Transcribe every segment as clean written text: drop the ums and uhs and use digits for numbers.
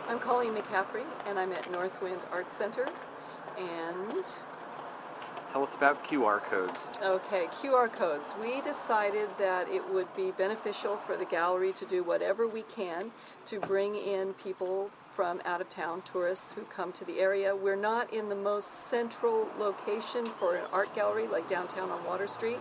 I'm Colleen McCaffrey, and I'm at Northwind Art Center. And tell us about QR codes. Okay, QR codes. We decided that it would be beneficial for the gallery to do whatever we can to bring in people from out of town, tourists who come to the area. We're not in the most central location for an art gallery like downtown on Water Street,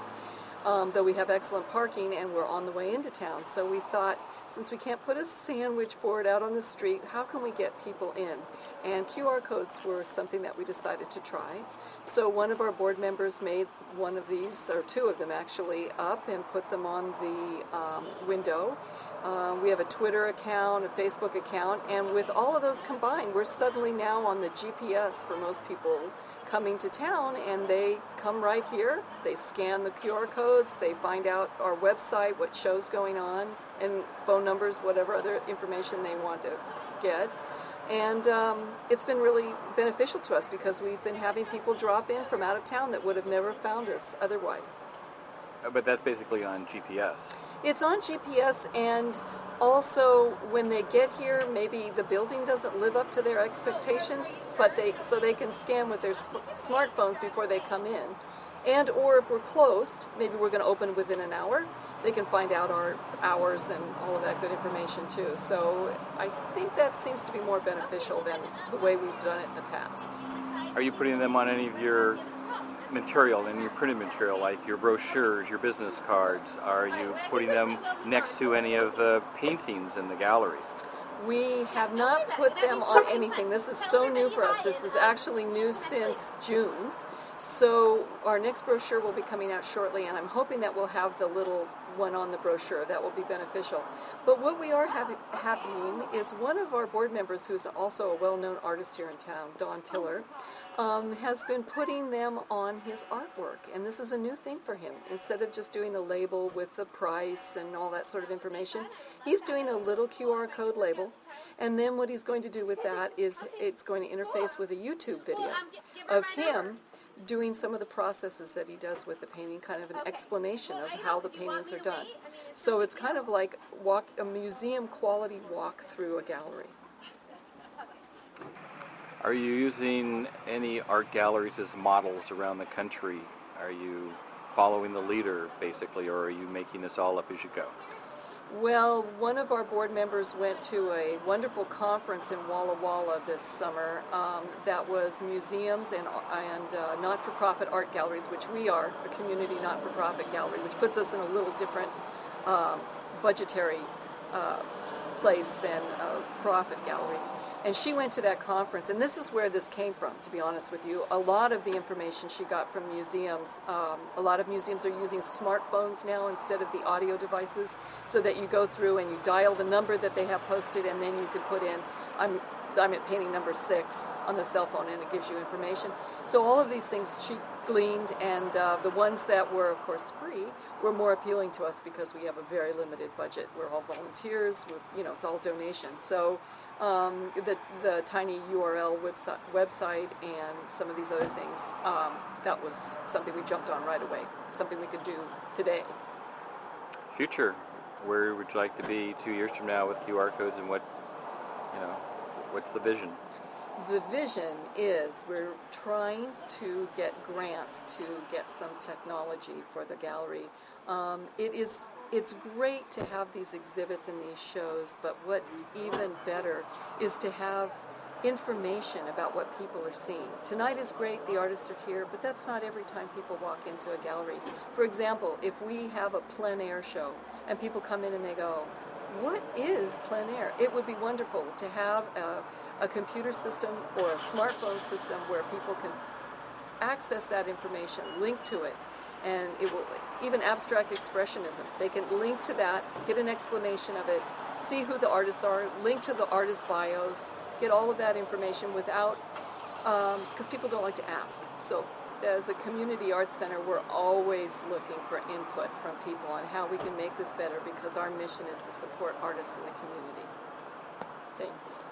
though we have excellent parking and we're on the way into town. So we thought, since we can't put a sandwich board out on the street, how can we get people in? And QR codes were something that we decided to try. So one of our board members made one of these, or two of them actually, up and put them on the window. We have a Twitter account, a Facebook account, and with all of those combined, we're suddenly now on the GPS for most people coming to town, and they come right here, they scan the QR codes, they find out our website, what show's going on, and phone numbers, whatever other information they want to get. And it's been really beneficial to us because we've been having people drop in from out of town that would have never found us otherwise. But that's basically on GPS. It's on GPS, and also when they get here, maybe the building doesn't live up to their expectations, but so they can scan with their smartphones before they come in. And or if we're closed, maybe we're going to open within an hour, they can find out our hours and all of that good information too. So I think that seems to be more beneficial than the way we've done it in the past. Are you putting them on any of your material, any of your printed material, like your brochures, your business cards? Are you putting them next to any of the paintings in the galleries? We have not put them on anything. This is so new for us. This is actually new since June. So our next brochure will be coming out shortly, and I'm hoping that we'll have the little one on the brochure. That will be beneficial. But what we are happening is one of our board members, who's also a well-known artist here in town, Don Tiller, has been putting them on his artwork, and this is a new thing for him. Instead of just doing a label with the price and all that sort of information, he's doing a little QR code label, and then what he's going to do with that is it's going to interface with a YouTube video of him doing some of the processes that he does with the painting, kind of an explanation of how the paintings are done. So it's kind of like a museum quality walk through a gallery. Are you using any art galleries as models around the country? Are you following the leader, basically, or are you making this all up as you go? Well, one of our board members went to a wonderful conference in Walla Walla this summer that was museums and not-for-profit art galleries, which we are, a community not-for-profit gallery, which puts us in a little different budgetary place than a profit gallery. And she went to that conference, and this is where this came from, to be honest with you. A lot of the information she got from museums, a lot of museums are using smartphones now instead of the audio devices, so that you go through and you dial the number that they have posted, and then you can put in, I'm at painting number 6 on the cell phone, and it gives you information. So all of these things she gleaned, and the ones that were, of course, free were more appealing to us because we have a very limited budget. We're all volunteers, it's all donations. So the tiny URL website and some of these other things, that was something we jumped on right away, something we could do today. Future, where would you like to be 2 years from now with QR codes, and what's the vision? The vision is we're trying to get grants to get some technology for the gallery. It's great to have these exhibits and these shows, but what's even better is to have information about what people are seeing. Tonight is great, the artists are here, but that's not every time people walk into a gallery. For example, if we have a plein air show and people come in and they go, what is plein air? It would be wonderful to have a computer system or a smartphone system where people can access that information, link to it, and it will, even abstract expressionism, they can link to that, get an explanation of it, see who the artists are, link to the artist bios, get all of that information without, because people don't like to ask. So as a community arts center, we're always looking for input from people on how we can make this better, because our mission is to support artists in the community. Thanks.